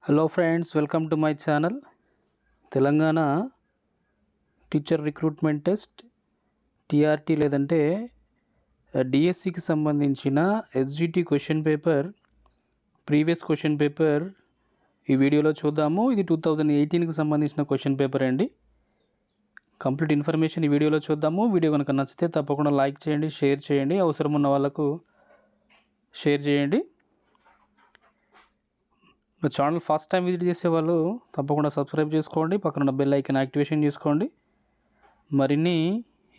Hello friends, welcome to my channel. Telangana teacher recruitment test TRT లేదంటే డిఎస్సికి సంబంధించిన SGT question paper previous question paper ఈ వీడియోలో చూద్దాము. ఇది 2018కి సంబంధించిన క్వశ్చన్ పేపర్ అండి. కంప్లీట్ ఇన్ఫర్మేషన్ ఈ వీడియోలో చూద్దాము. వీడియో కనుక నచ్చితే తప్పకుండా లైక్ చేయండి, షేర్ చేయండి, అవసరం ఉన్న వాళ్ళకు షేర్ చేయండి. నా ఛానల్ ఫస్ట్ టైం విజిట్ చేసే వాళ్ళు తప్పకుండా సబ్స్క్రైబ్ చేసుకోండి, పక్కన ఉన్న బెల్ ఐకాన్ యాక్టివేషన్ చేసుకోండి. మరిన్ని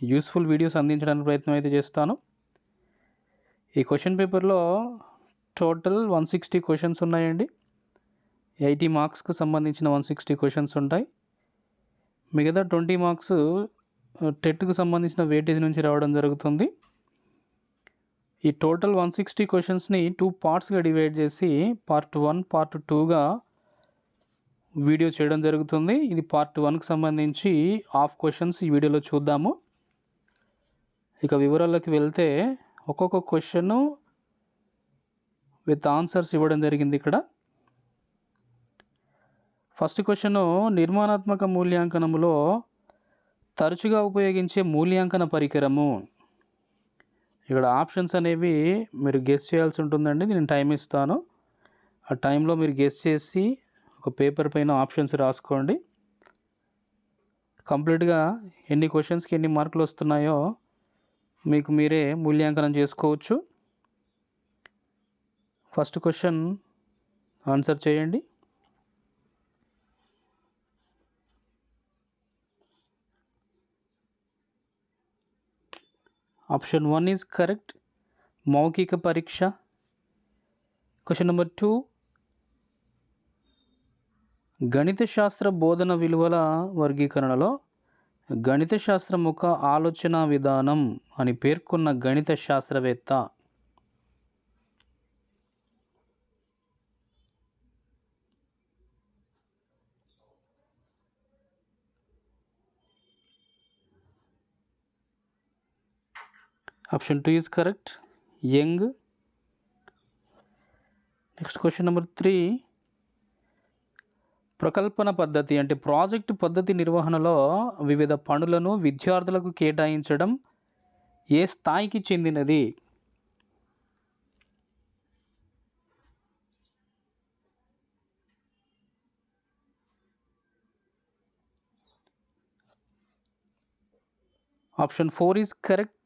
యూస్ఫుల్ వీడియోస్ అందించడానికి ప్రయత్నం అయితే చేస్తాను. ఈ క్వశ్చన్ పేపర్లో టోటల్ 160 క్వశ్చన్స్ ఉన్నాయండి. 80 మార్క్స్కి సంబంధించిన 160 క్వశ్చన్స్ ఉంటాయి. మిగతా 20 మార్క్స్ టెట్కి సంబంధించిన వెయిటేజ్ నుంచి రావడం జరుగుతుంది. ఈ టోటల్ 160 క్వశ్చన్స్ని 2 పార్ట్స్గా డివైడ్ చేసి పార్ట్ 1, పార్ట్ 2గా వీడియో చేయడం జరుగుతుంది. ఇది పార్ట్ 1కి సంబంధించి హాఫ్ క్వశ్చన్స్ ఈ వీడియోలో చూద్దాము. ఇక వివరాల్లోకి వెళ్తే ఒక్కొక్క క్వశ్చన్ విత్ ఆన్సర్స్ ఇవ్వడం జరిగింది. ఇక్కడ ఫస్ట్ క్వశ్చన్, నిర్మాణాత్మక మూల్యాంకనములో తరచుగా ఉపయోగించే మూల్యాంకన పరికరము. ఇక్కడ ఆప్షన్స్ అనేవి మీరు గెస్ చేయాల్సి ఉంటుందండి. నేను టైం ఇస్తాను. ఆ టైంలో మీరు గెస్ చేసి ఒక పేపర్ పైన ఆప్షన్స్ రాసుకోండి. కంప్లీట్గా ఎన్ని క్వశ్చన్స్కి ఎన్ని మార్కులు వస్తున్నాయో మీకు మీరే మూల్యాంకనం చేసుకోవచ్చు. ఫస్ట్ క్వశ్చన్ ఆన్సర్ చేయండి. ఆప్షన్ 1 ఈజ్ కరెక్ట్, మౌఖిక పరీక్ష. క్వశ్చన్ నెంబర్ 2, గణిత శాస్త్ర బోధన విలువల వర్గీకరణలో గణిత శాస్త్రం ఒక ఆలోచన విధానం అని పేర్కొన్న గణిత శాస్త్రవేత్త. Option 2 is correct, young. Next question number 3, ప్రకల్పన పద్ధతి అంటే ప్రాజెక్టు పద్ధతి నిర్వహణలో వివిధ పనులను విద్యార్థులకు కేటాయించడం ఏ స్థాయికి చెందినది? ఆప్షన్ 4 ఈజ్ కరెక్ట్,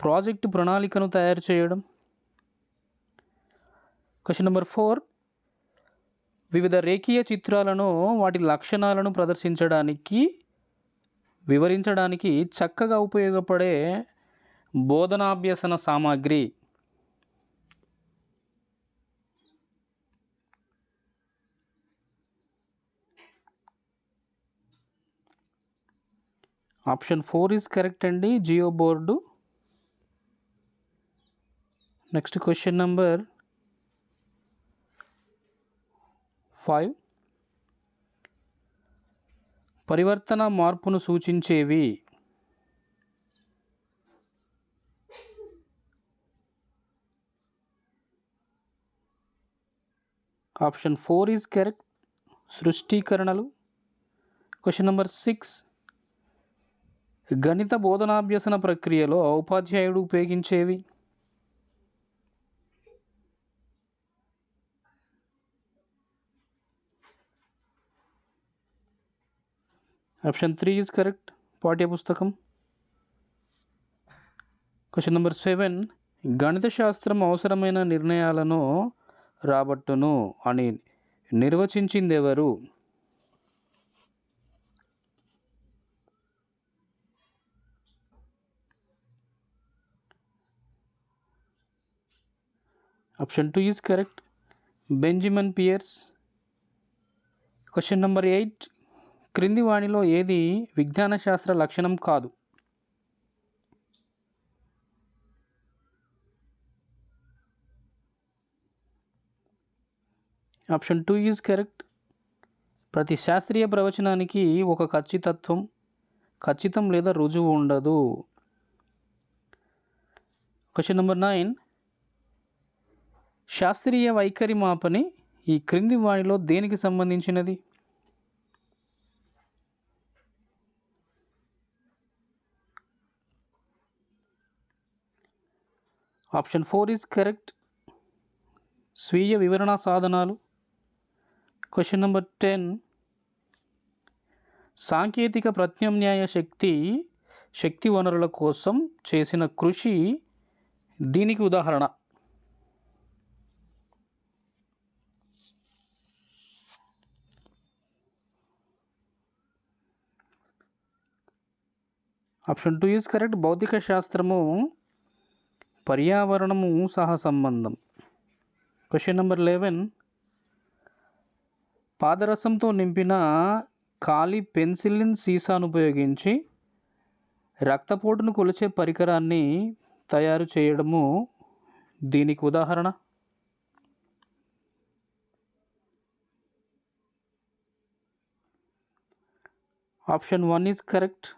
ప్రాజెక్టు ప్రణాళికను తయారు చేయడం. క్వశ్చన్ నెంబర్ 4, వివిధ రేఖీయ చిత్రాలను వాటి లక్షణాలను ప్రదర్శించడానికి వివరించడానికి చక్కగా ఉపయోగపడే బోధనాభ్యసన సామాగ్రి. ఆప్షన్ 4 ఈజ్ కరెక్ట్ అండి, geo board. Next question number 5, పరివర్తన మార్పును సూచించేవి. ఆప్షన్ 4 ఈజ్ కరెక్ట్, సృష్టీకరణలు. క్వశ్చన్ నెంబర్ 6, గణిత బోధనాభ్యసన ప్రక్రియలో ఉపాధ్యాయుడు ఉపయోగించేవి. ఆప్షన్ 3 ఈజ్ కరెక్ట్, పాఠ్యపుస్తకం. క్వశ్చన్ నెంబర్ 7, గణిత శాస్త్రం అవసరమైన నిర్ణయాలను రాబట్టును అని నిర్వచించింది ఎవరు? Option 2 is correct, Benjamin Peirce. Question number 8, క్రింది వాణిలో ఏది విజ్ఞాన శాస్త్ర లక్షణం కాదు? ఆప్షన్ 2 ఈజ్ కరెక్ట్, ప్రతి శాస్త్రీయ ప్రవచనానికి ఒక ఖచ్చితం లేదా రుజువు ఉండదు. క్వశ్చన్ నెంబర్ 9, శాస్త్రీయ వైఖరి మాపని ఈ క్రింది వాటిలో దేనికి సంబంధించినది? Option 4 is correct. స్వీయ వివరణ సాధనాలు. Question number 10. సాంకేతిక ప్రత్యామ్నాయ శక్తి వనరుల కోసం చేసిన కృషి దీనికి ఉదాహరణ? Option 2 is correct. భౌతిక శాస్త్రము పర్యావరణము సహ సంబంధం. Question number 11. పాదరసంతో నింపిన ఖాళీ పెన్సిలిన్ సీసాను ఉపయోగించి రక్తపోటును కొలిచే పరికరాన్ని తయారు చేయడము దీనికి ఉదాహరణ? Option 1 is correct.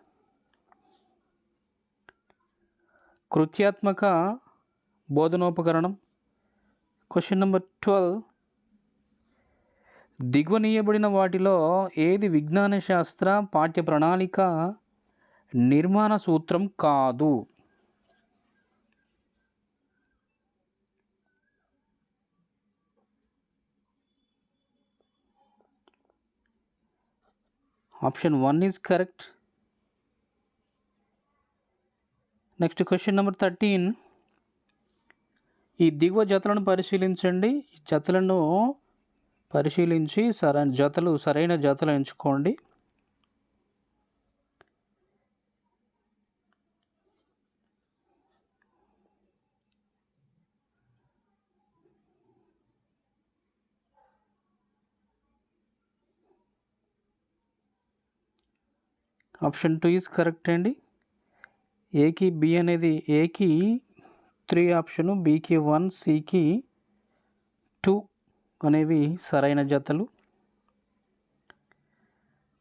కృత్యాత్మక బోధనోపకరణం. Question number 12. దిగువనీయబడిన వాటిలో ఏది విజ్ఞాన శాస్త్ర పాఠ్య ప్రణాళిక నిర్మాణ సూత్రం కాదు? Option 1 is correct. Next question number 13. ఈ దిగువ జతలను పరిశీలించండి. ఈ జతలను పరిశీలించి సరైన జతలు ఎంచుకోండి. ఆప్షన్ 2 ఈజ్ కరెక్ట్ అండి. ఏకి బి అనేది ఏకి 3 ఆప్షను, బికి 1, సికి 2 అనేవి సరైన జతలు.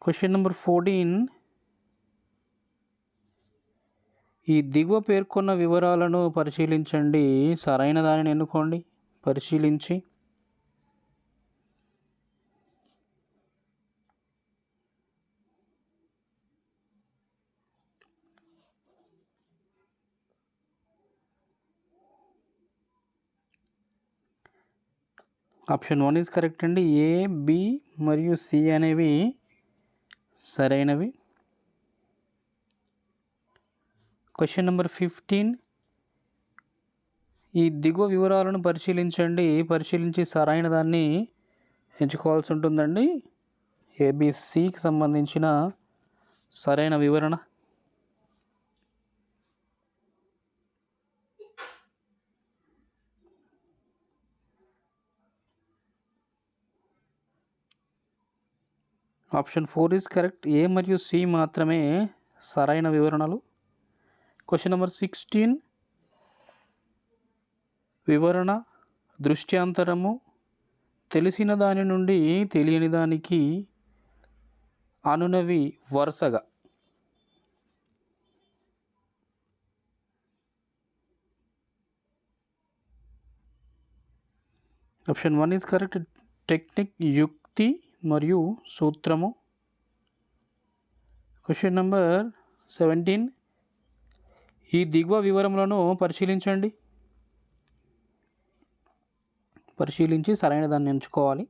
Question number 14. ఈ దిగువ పేర్కొన్న వివరాలను పరిశీలించండి. సరైన దానిని ఎన్నుకోండి పరిశీలించి. ఆప్షన్ 1 ఈజ్ కరెక్ట్ అండి. ఏ, బి మరియు సి అనేవి సరైనవి. Question number 15. ఈ దిగువ వివరాలను పరిశీలించండి. పరిశీలించి సరైన దాన్ని ఎంచుకోవాల్సి ఉంటుందండి. ఏబిసికి సంబంధించిన సరైన వివరణ. Option 4 is correct. ఏ మరియు సి మాత్రమే సరైన వివరణలు. Question number 16. వివరణ, దృష్ట్యాంతరము, తెలిసిన దాని నుండి తెలియని దానికి అనునవి వరుసగా. Option 1 is correct. టెక్నిక్, యుక్తి మరియు సూత్రము. Question number 17. ఈ దిగువ వివరములను పరిశీలించండి. పరిశీలించి సరైన దాన్ని ఎంచుకోవాలి.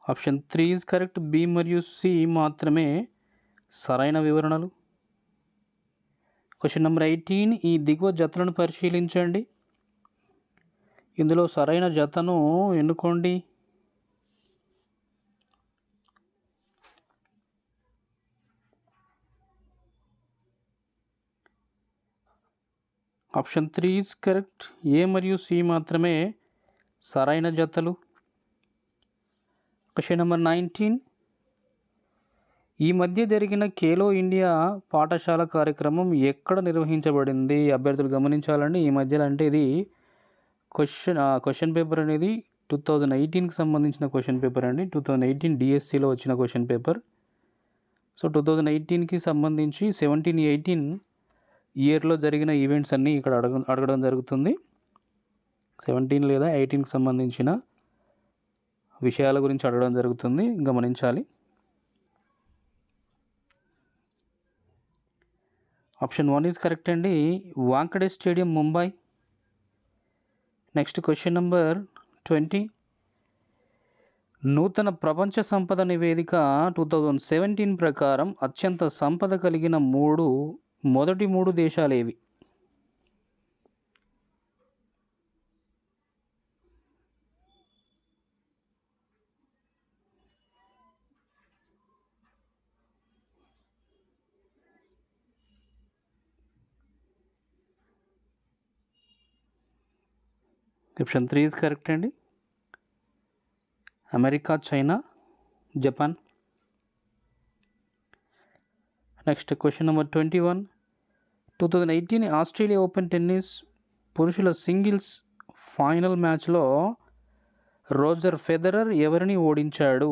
Option 3 is correct. బి మరియు సి మాత్రమే సరైన వివరణలు. Question number 18. ఈ దిగువ జతలను పరిశీలించండి. ఇందులో సరైన జతను ఎన్నుకోండి. Option 3 is correct. ఏ మరియు సి మాత్రమే సరైన జతలు. Question number 19. ఈ మధ్య జరిగిన ఖేలో ఇండియా పాఠశాల కార్యక్రమం ఎక్కడ నిర్వహించబడింది? అభ్యర్థులు గమనించాలండి. ఈ మధ్యలో అంటే ఇది క్వశ్చన్ పేపర్ అనేది 2018కి సంబంధించిన క్వశ్చన్ పేపర్ అండి. 2018 డిఎస్సిలో వచ్చిన క్వశ్చన్ పేపర్. సో 2018కి సంబంధించి 17, 18 ఇయర్లో జరిగిన ఈవెంట్స్ అన్నీ ఇక్కడ అడగడం జరుగుతుంది. 17 లేదా 18కి సంబంధించిన విషయాల గురించి అడగడం జరుగుతుంది, గమనించాలి. ఆప్షన్ 1 ఈజ్ కరెక్ట్ అండి. Wankhede stadium, Mumbai. Next question number 20. నూతన ప్రపంచ సంపద నివేదిక 2017 ప్రకారం అత్యంత సంపద కలిగిన మొదటి మూడు దేశాలేవి? ఆప్షన్ 3 ఈజ్ కరెక్ట్ అండి. America, China, Japan. Next question number 21. 2018 Australia open tennis పురుషుల సింగిల్స్ ఫైనల్ మ్యాచ్లో రోజర్ ఫెదరర్ ఎవరిని ఓడించాడు?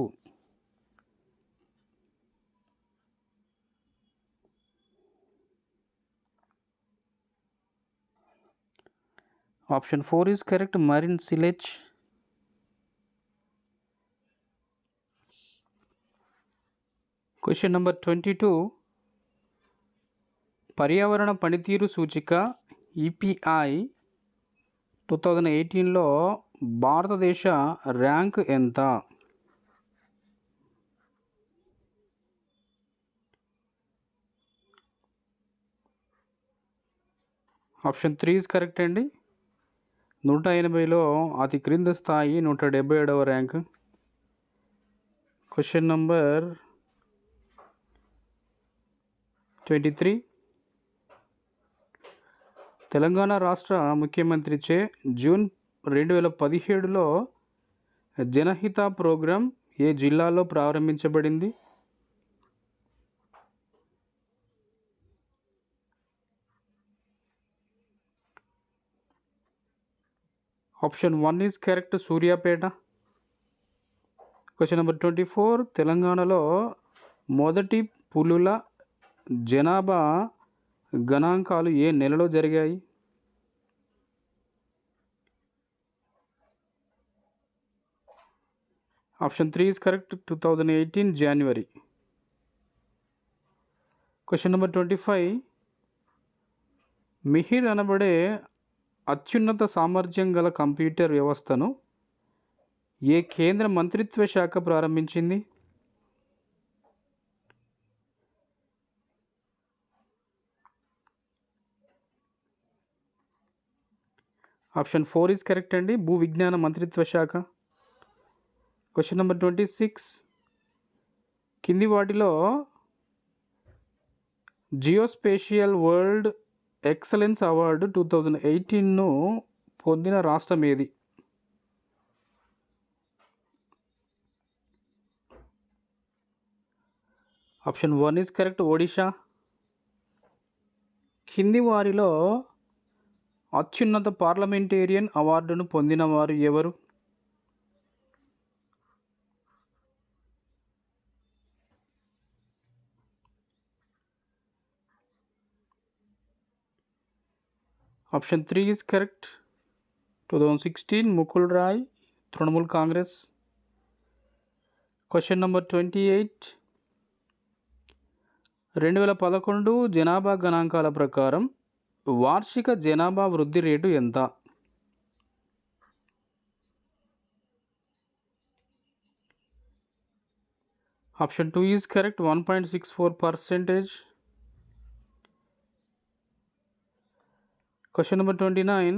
Option 4 is correct, Marin Cilic. Question number 22. పర్యావరణ పనితీరు సూచిక ఈపీఐ 2018లో భారతదేశ ర్యాంక్ ఎంత? ఆప్షన్ 3 ఈజ్ కరెక్ట్ అండి. 180లో అతి క్రింద స్థాయి 177వ ర్యాంక్. Question number 23. తెలంగాణ రాష్ట్ర ముఖ్యమంత్రిచే జూన్ 2017లో జనహిత ప్రోగ్రాం ఏ జిల్లాలో ప్రారంభించబడింది? Option 1 is correct, Suryapet. Question number 24. తెలంగాణలో మొదటి పులుల జనాభా గణాంకాలు ఏ నెలలో జరిగాయి? Option 3 is correct, 2018 January. Question number 25. Mihir అనబడే అత్యున్నత సామర్థ్యం గల కంప్యూటర్ వ్యవస్థను ఏ కేంద్ర మంత్రిత్వ శాఖ ప్రారంభించింది? ఆప్షన్ 4 ఈజ్ కరెక్ట్ అండి, భూ విజ్ఞాన మంత్రిత్వ శాఖ. Question number 26. కింది వాటిలో జియోస్పేషియల్ వరల్డ్ ఎక్సలెన్స్ అవార్డు 2018ను పొందిన రాష్ట్రం ఏది? Option 1 is correct, Odisha. కింది వారిలో అత్యున్నత పార్లమెంటేరియన్ అవార్డును పొందిన వారు ఎవరు? Option 3 is correct, 2016 Mukul Roy, Trinamool Congress. Question number 28. 2011 జనాభా గణాంకాల ప్రకారం వార్షిక జనాభా వృద్ధి రేటు ఎంత? Option 2 is correct, 1.64%. Question number 29.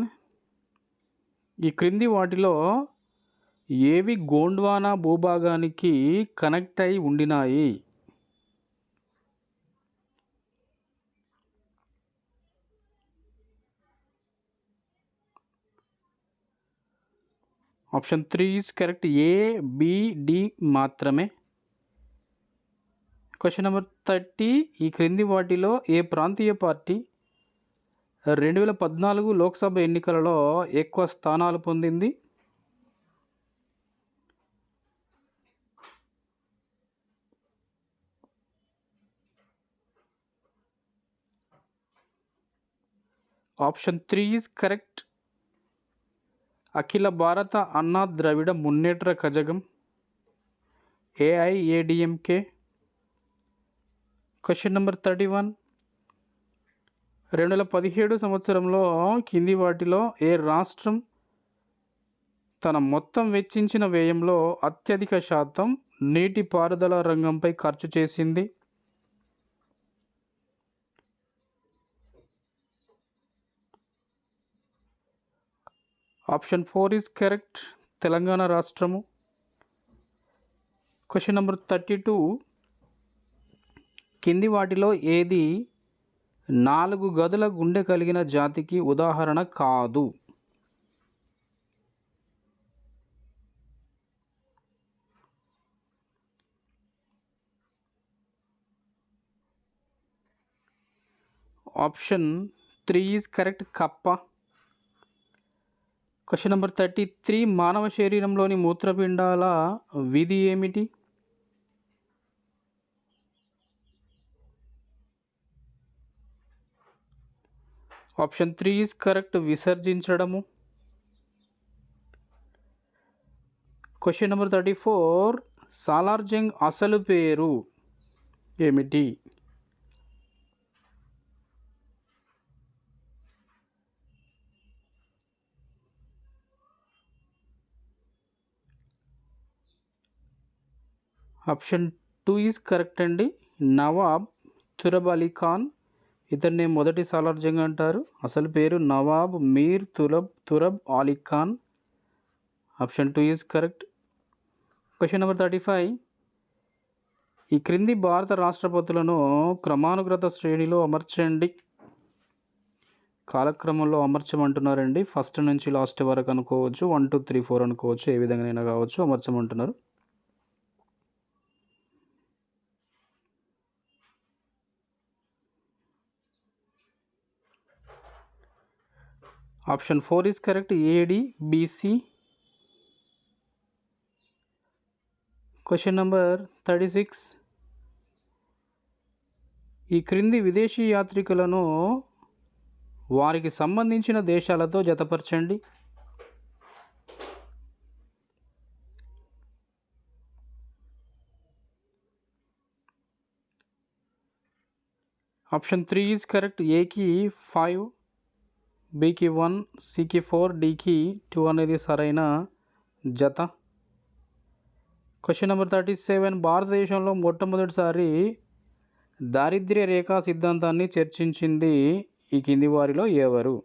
ఈ క్రింది వాటిలో ఏవి గోండ్వానా భూభాగానికి కనెక్ట్ అయి ఉండినాయి? Option 3 is correct, A, B, D మాత్రమే. Question number 30. ఈ క్రింది వాటిలో ఏ ప్రాంతీయ పార్టీ 2014 లోక్సభ ఎన్నికలలో ఎక్కువ స్థానాలు పొందింది? Option 3 is correct. Akhila Bharata Anna Dravida Munnetra Kazhagam AIADMK. Question number 31. 2017 సంవత్సరంలో కింది వాటిలో ఏ రాష్ట్రం తన మొత్తం వెచ్చించిన వ్యయంలో అత్యధిక శాతం నీటిపారుదల రంగంపై ఖర్చు చేసింది? Option 4 is correct. తెలంగాణ రాష్ట్రము. Question number 32. కింది వాటిలో ఏది 4 గదుల గుండె కలిగిన జాతికి ఉదాహరణ కాదు? Option 3 is correct. కప్ప. Question number 33. మానవ శరీరంలోని మూత్రపిండాల విధి ఏమిటి? Option 3 is correct. విసర్జించడము. Question number 34. సాలార్జంగ్ అసలు పేరు ఏమిటి? ఆప్షన్ 2 ఈజ్ కరెక్ట్ అండి. నవాబ్ తురబ్ అలీ ఖాన్. ఇతన్ని మొదటి సాలార్జంగ్ అంటారు. అసలు పేరు Nawab Mir Turab Ali Khan. Option 2 is correct. Question number 35. ఈ క్రింది భారత రాష్ట్రపతులను క్రమానుగత శ్రేణిలో అమర్చండి. కాలక్రమంలో అమర్చమంటున్నారండి. ఫస్ట్ నుంచి లాస్ట్ వరకు అనుకోవచ్చు, 1 2 3 4 అనుకోవచ్చు, ఏ విధంగానైనా కావచ్చు, అమర్చమంటున్నారు. Option 4 is correct. AD BC. Question number 36. ఈ క్రింది విదేశీ యాత్రికులను వారికి సంబంధించిన దేశాలతో జతపరచండి. Option 3 is correct. Aకి 5, Bకి 1, Cకి 4, Dకి 2 అనేది సరైన జత. Question number 37. భారతదేశంలో మొట్టమొదటిసారి దారిద్ర్య రేఖా సిద్ధాంతాన్ని చర్చించింది ఈ కింది వారిలో ఎవరు?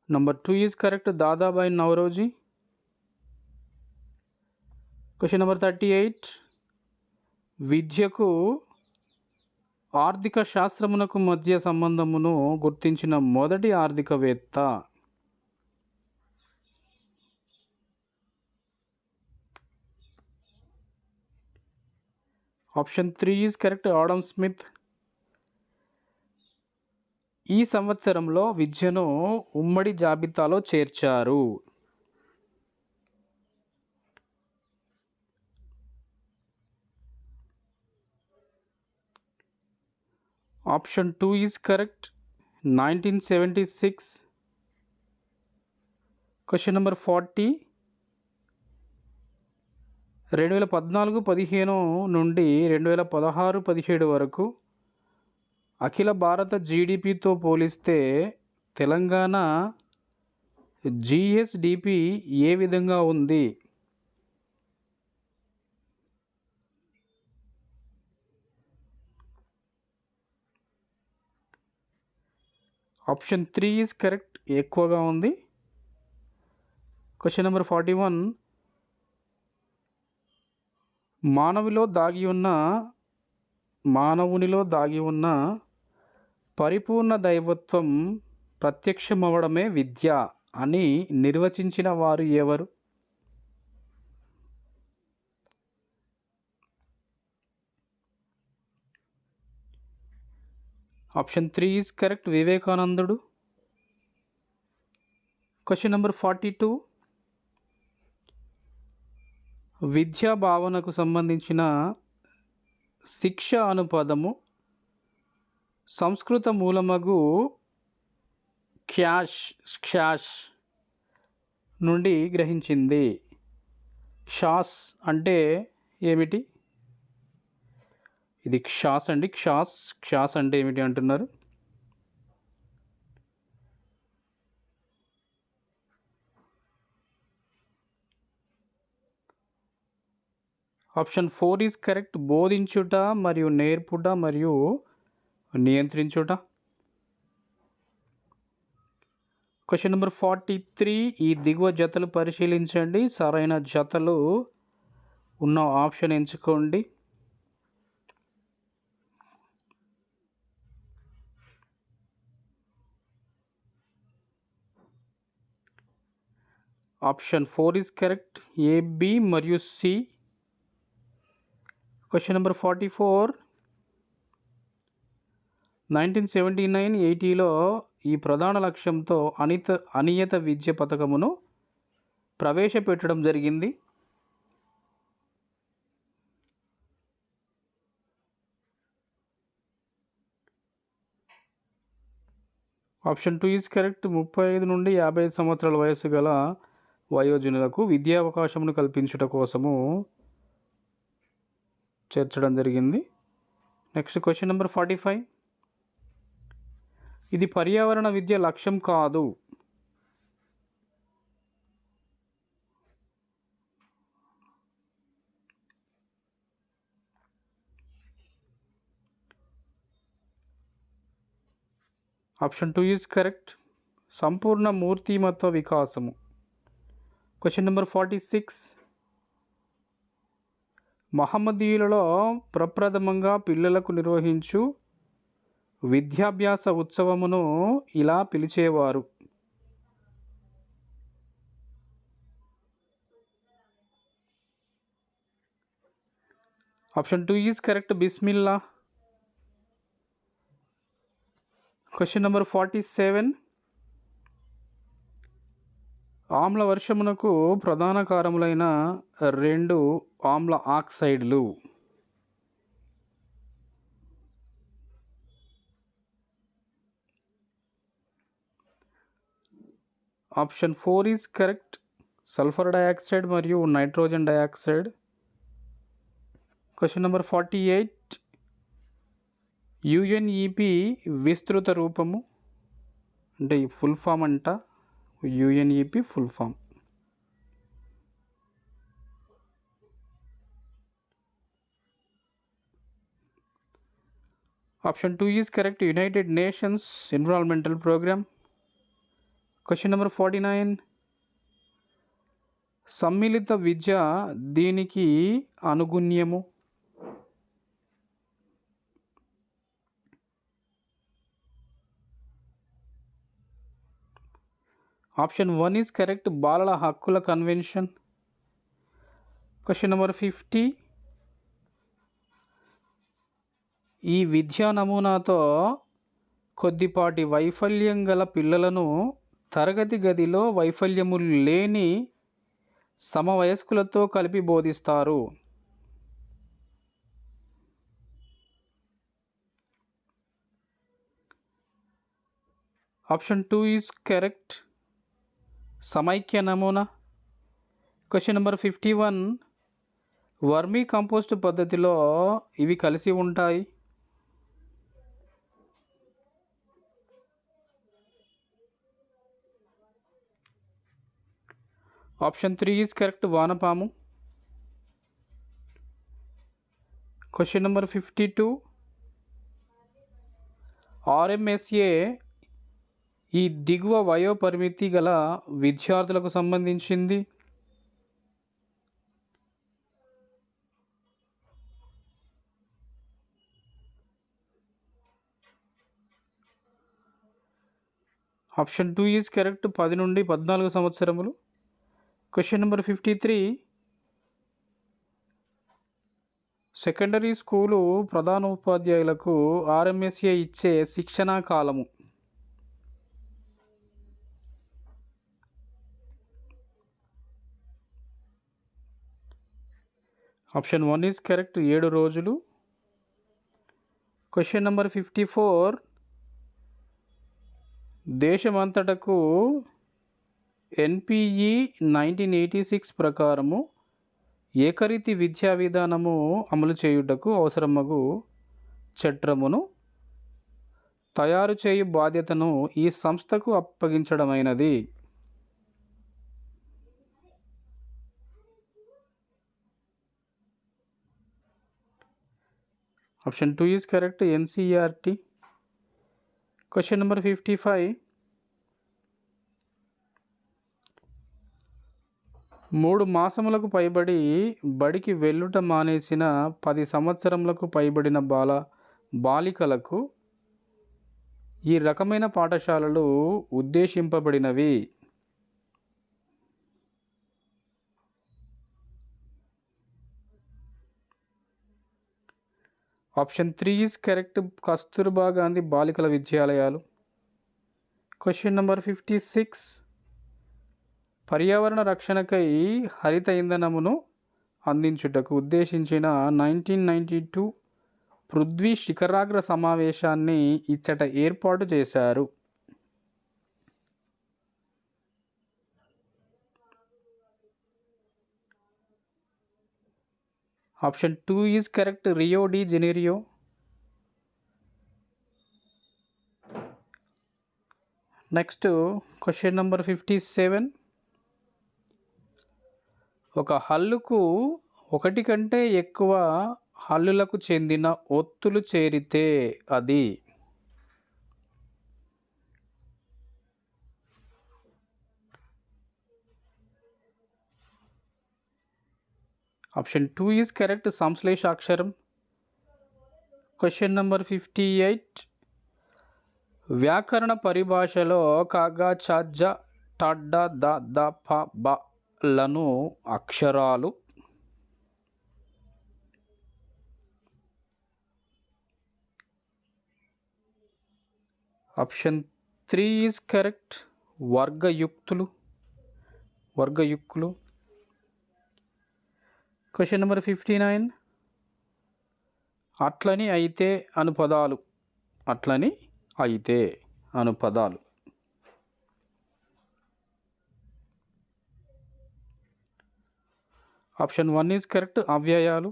Number 2 is correct. Dadabhai Naoroji. Question number 38. విద్యకు ఆర్థిక శాస్త్రమునకు మధ్య సంబంధమును గుర్తించిన మొదటి ఆర్థికవేత్త? Option 3 is correct. Adam Smith. ఈ సంవత్సరంలో విద్యను ఉమ్మడి జాబితాలో చేర్చారు. Option 2 is correct. 1976. Question number 40. 2014-15 నుండి 2016-17 వరకు అఖిల భారత GDPతో పోలిస్తే తెలంగాణ GSDP ఏ విధంగా ఉంది? Option 3 is correct. ఎక్కువగా ఉంది. Question number 41. మానవునిలో దాగి ఉన్న పరిపూర్ణ దైవత్వం ప్రత్యక్షమవడమే విద్య అని నిర్వచించిన వారు ఎవరు? Option 3 is correct. వివేకానందుడు. Question number 42. విద్యా భావనకు సంబంధించిన శిక్ష అను పదము సంస్కృత మూలమగు క్షాష్ నుండి గ్రహించింది. క్షాస్ అంటే ఏమిటి? ఇది క్షాస్ అండి. క్షాస్ అంటే ఏమిటి అంటున్నారు? Option 4 is correct. బోధించుట మరియు నేర్పుట మరియు నియంత్రించుట. Question number 43. ఈ దిగువ జతలు పరిశీలించండి. సరైన జతలు ఉన్న ఆప్షన్ ఎంచుకోండి. Option 4 is correct. A, B మరియు సి. Question number 44. 1979-80లో ఈ ప్రధాన లక్ష్యంతో అనియత విద్య పథకమును ప్రవేశపెట్టడం జరిగింది. Option 2 is correct. 35 నుండి 55 సంవత్సరాల వయస్సు గల వయోజనులకు విద్యా అవకాశమును కల్పించుట కోసము చేర్చడం జరిగింది. Next question number 45. ఇది పర్యావరణ విద్య లక్ష్యం కాదు. Option 2 is correct. Sampoorna మూర్తిమత్వ వికాసము. Question number 46. మహమ్మదీయులలో ప్రప్రథమంగా పిల్లలకు నిర్వహించు విద్యాభ్యాస ఉత్సవమును ఇలా పిలిచేవారు. Option 2 is correct. Bismillah. Question number 47. ఆమ్ల వర్షమునకు ప్రధాన కారములైన 2 ఆమ్ల ఆక్సైడ్లు. Option 4 is correct. Sulphur dioxide మరియు nitrogen dioxide. Question number 48. UNEP విస్తృత రూపము అంటే ఫుల్ ఫామ్ అంట. UNEP full form. Option 2 is correct. United Nations Environmental Programme. Question number 49. సమ్మిళిత విద్య దీనికి అనుగుణ్యము. Option 1 is correct. బాలల హక్కుల కన్వెన్షన్. Question number 50. ఈ విద్యా నమూనాతో కొద్దిపాటి వైఫల్యం గల పిల్లలను తరగతి గదిలో వైఫల్యము లేని సమవయస్కులతో కలిపి బోధిస్తారు. Option 2 is correct. సమైక్య నమూనా. Question number 51. వర్మీ కంపోస్ట్ పద్ధతిలో ఇవి కలిసి ఉంటాయి. Option 3 is correct. వానపాము. Question number 52. ఆర్ఎంఎస్ఏ ఈ దిగువ వయోపరిమితి గల విద్యార్థులకు సంబంధించింది. Option 2 is correct. 10 నుండి 14 సంవత్సరములు. Question number 53. సెకండరీ స్కూలు ప్రధానోపాధ్యాయులకు ఆర్ఎంఎస్ఏ ఇచ్చే శిక్షణా కాలము. Option 1 is correct. 7 రోజులు. క్వశ్చన్ నెంబర్ 54, దేశమంతటకు ఎన్పిఈ 1986 ప్రకారము ఏకరీతి విద్యా విధానము అమలు చేయుటకు అవసరమగు చట్రమును తయారు చేయు బాధ్యతను ఈ సంస్థకు అప్పగించడమైనది. Option 2 is correct, NCERT. Question number 55, 3 మాసములకు పైబడి బడికి వెళ్ళుట మానేసిన 10 సంవత్సరములకు పైబడిన బాలికలకు ఈ రకమైన పాఠశాలలు ఉద్దేశింపబడినవి. Option 3 is correct, Kasturba Gandhi బాలికల విద్యాలయాలు. క్వశ్చన్ నెంబర్ 56, పర్యావరణ రక్షణకై హరిత ఇంధనమును అందించుటకు ఉద్దేశించిన 1992 పృథ్వీ శిఖరాగ్ర సమావేశాన్ని ఇచ్చట ఏర్పాటు చేశారు. Option 2 is correct, Rio de Janeiro. Next question number 57, ఒక హల్లుకు ఒకటి కంటే ఎక్కువ హల్లులకు చెందిన ఒత్తులు చేరితే అది. ఆప్షన్ 2 ఈజ్ కరెక్ట్, సంశ్లేష అక్షరం. క్వశ్చన్ నెంబర్ 58, వ్యాకరణ పరిభాషలో కాగా చ జ ట డ ద ద ప బ లను అక్షరాలు. ఆప్షన్ 3 ఈజ్ కరెక్ట్, వర్గయుక్తులు. క్వశ్చన్ నెంబర్ 59, అట్లని అయితే అను పదాలు. ఆప్షన్ 1 ఈజ్ కరెక్ట్, అవ్యయాలు.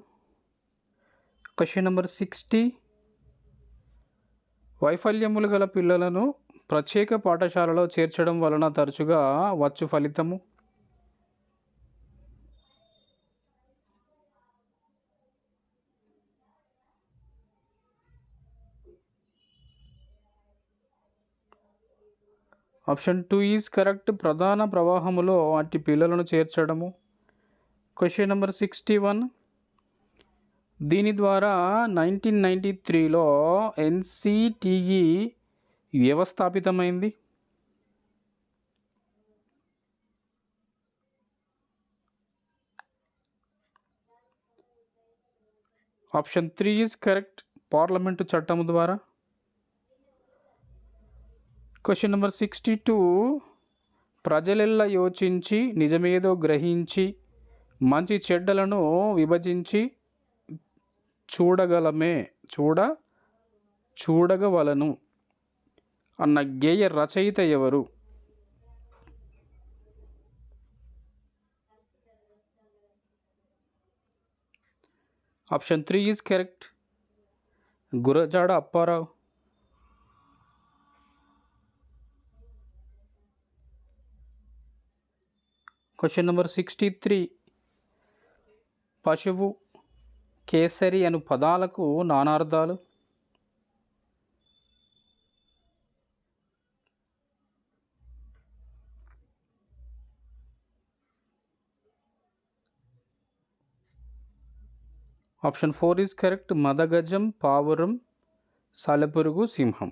క్వశ్చన్ నెంబర్ 60, వైఫల్యములు గల పిల్లలను ప్రత్యేక పాఠశాలలో చేర్చడం వలన తరచుగా వచ్చు ఫలితము. ఆప్షన్ 2 ఈజ్ కరెక్ట్, ప్రధాన ప్రవాహములో అట్టి పిల్లలను చేర్చడము. క్వశ్చన్ నెంబర్ 61, దీని ద్వారా 1993లో ఎన్సిటిఈ వ్యవస్థాపితమైంది. ఆప్షన్ 3 ఈజ్ కరెక్ట్, పార్లమెంటు చట్టము ద్వారా. క్వశ్చన్ నెంబర్ 62, ప్రజలెల్ల యోచించి నిజమేదో గ్రహించి మంచి చెడ్డలను విభజించి చూడగవలను అన్న గేయ రచయిత ఎవరు? Option 3 is correct, Gurajada Apparao. Question number 63, పశువు, కేసరి అను పదాలకు నానార్థాలు. ఆప్షన్ 4 ఈజ్ కరెక్ట్, మదగజం, పావురం, సాలెపురుగు, సింహం.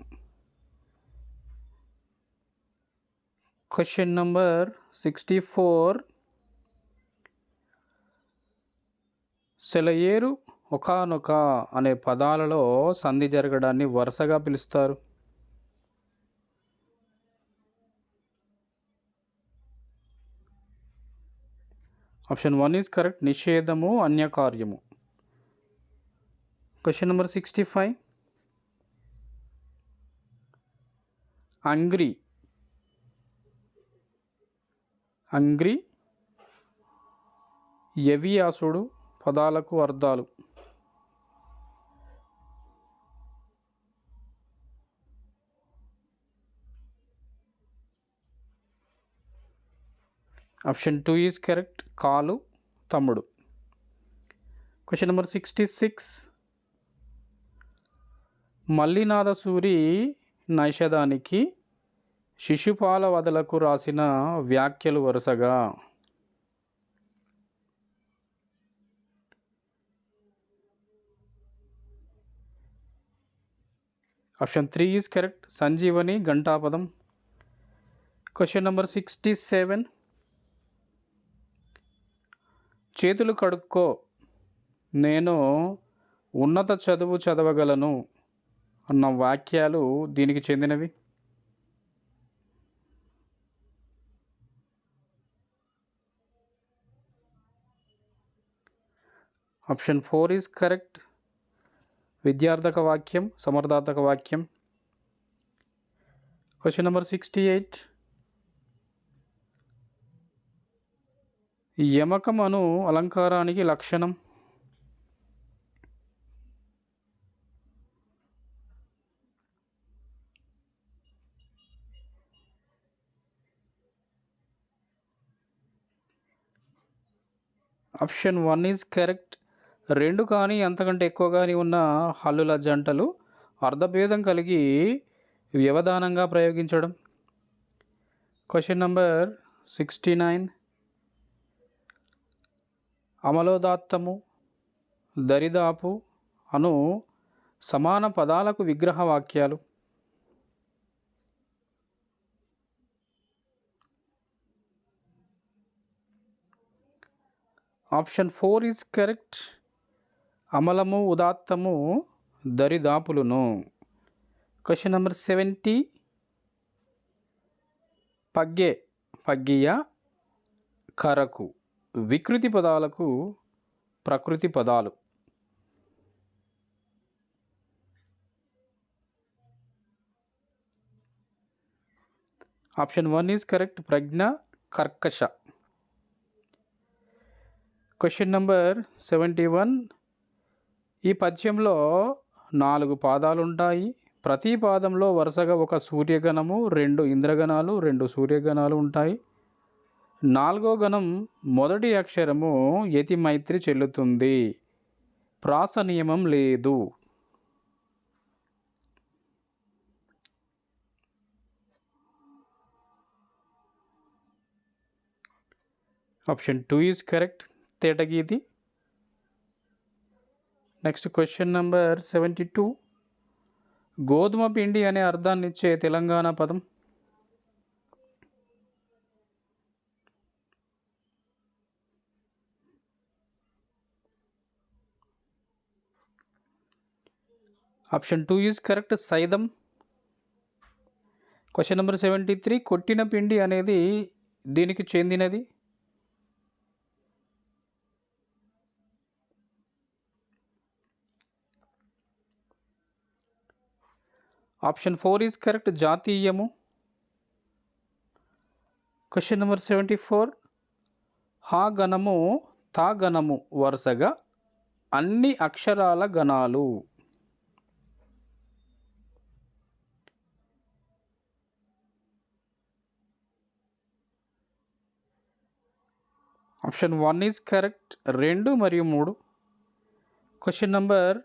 క్వశ్చన్ నంబర్ 64, సెలయేరు, ఒకానొక అనే పదాలలో సంధి జరగడాన్ని వరుసగా పిలుస్తారు. ఆప్షన్ 1 ఈజ్ కరెక్ట్, నిషేధము, అన్యకార్యము. క్వశ్చన్ నెంబర్ 65, అంగ్రీ, అంగ్రీ, యవియాసుడు పదాలకు అర్థాలు. Option 2 is correct. కాలు, తమ్ముడు. Question number 66. మల్లినాథసూరి నైషధానికి శిశుపాల వదలకు రాసిన వ్యాఖ్యలు వరుసగా. Option 3 is correct. Sanjeevani, Ghantapatham. Question number 67. చేతులు కడుక్కో, నేను ఉన్నత చదువు చదవగలను అన్న వాక్యాలు దీనికి చెందినవి. Option 4 is correct. విద్యార్థక వాక్యం, సమర్థార్థక వాక్యం. Question number 68. యమకం అను అలంకారానికి లక్షణం. Option 1 is correct. రెండు కానీ అంతకంటే ఎక్కువ కానీ ఉన్న హల్లుల జంటలు అర్ధభేదం కలిగి వ్యవధానంగా ప్రయోగించడం. Question number 69. అమలోదాత్తము, దరిదాపు అను సమాన పదాలకు విగ్రహ వాక్యాలు. Option 4 is correct. అమలము, ఉదాత్తము, దరిదాపులును. Question number 70. పగ్గె, పగ్గియ, కరకు వికృతి పదాలకు ప్రకృతి పదాలు. Option 1 is correct. ప్రజ్ఞ, కర్కశ. Question number 71. ఈ పద్యంలో 4 పాదాలు ఉంటాయి. ప్రతి పాదంలో వరుసగా ఒక సూర్యగణము, 2 ఇంద్రగణాలు, 2 సూర్యగణాలు ఉంటాయి. 4వ గణం మొదటి అక్షరము యతి మైత్రి చెల్లుతుంది. ప్రాస నియమం లేదు. Option 2 is correct. తేటగీతి. Next question number 72. గోధుమ పిండి అనే అర్థాన్ని ఇచ్చే తెలంగాణ పదం. Option 2 is correct. సైదం. Question number 73. కొట్టిన పిండి అనేది దీనికి చెందినది. Option 4 is correct. జాతీయము. Question number 74. హా గణము, తా గణము వరుసగా అన్ని అక్షరాల గణాలు. Option 1 is correct. 2 మరియు 3. Question number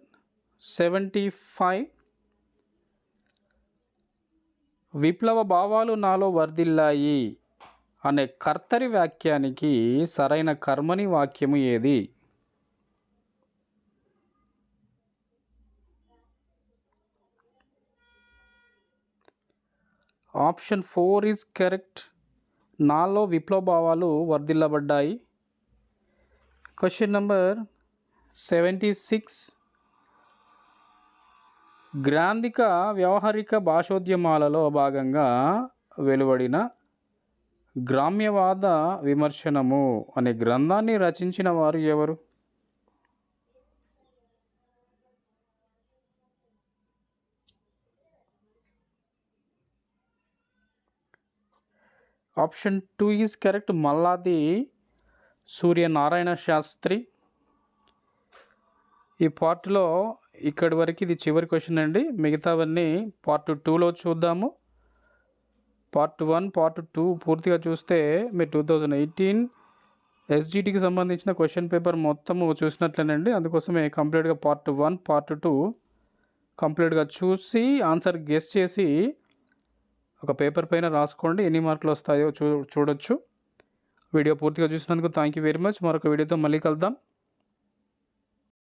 75. విప్లవ భావాలు నాలో వర్ధిల్లాయి అనే కర్తరి వాక్యానికి సరైన కర్మని వాక్యము ఏది? Option 4 is correct. నాలో విప్లవ భావాలు వర్ధిల్లబడ్డాయి. Question number 76. గ్రాంధిక వ్యవహారిక భాషోద్యమాలలో భాగంగా వెలువడిన గ్రామ్యవాద విమర్శనము అనే గ్రంథాన్ని రచించిన వారు ఎవరు? Option 2 is correct. Malladi Suryanarayana Shastri. ఈ పార్ట్లో ఇక్కడి వరకు ఇది చివరి క్వశ్చన్ అండి. మిగతావన్నీ పార్ట్ 2లో చూద్దాము. పార్ట్ 1, పార్ట్ 2 పూర్తిగా చూస్తే మీరు 2018 ఎస్జిటికి సంబంధించిన క్వశ్చన్ పేపర్ మొత్తము చూసినట్లేనండి. అందుకోసమే కంప్లీట్గా పార్ట్ 1, పార్ట్ 2 కంప్లీట్గా చూసి ఆన్సర్ గెస్ చేసి ఒక పేపర్ పైన రాసుకోండి. ఎన్ని మార్కులు వస్తాయో చూడొచ్చు. వీడియో పూర్తిగా చూసినందుకు థ్యాంక్ యూ వెరీ మచ్. మరొక వీడియోతో మళ్ళీ కలుద్దాం.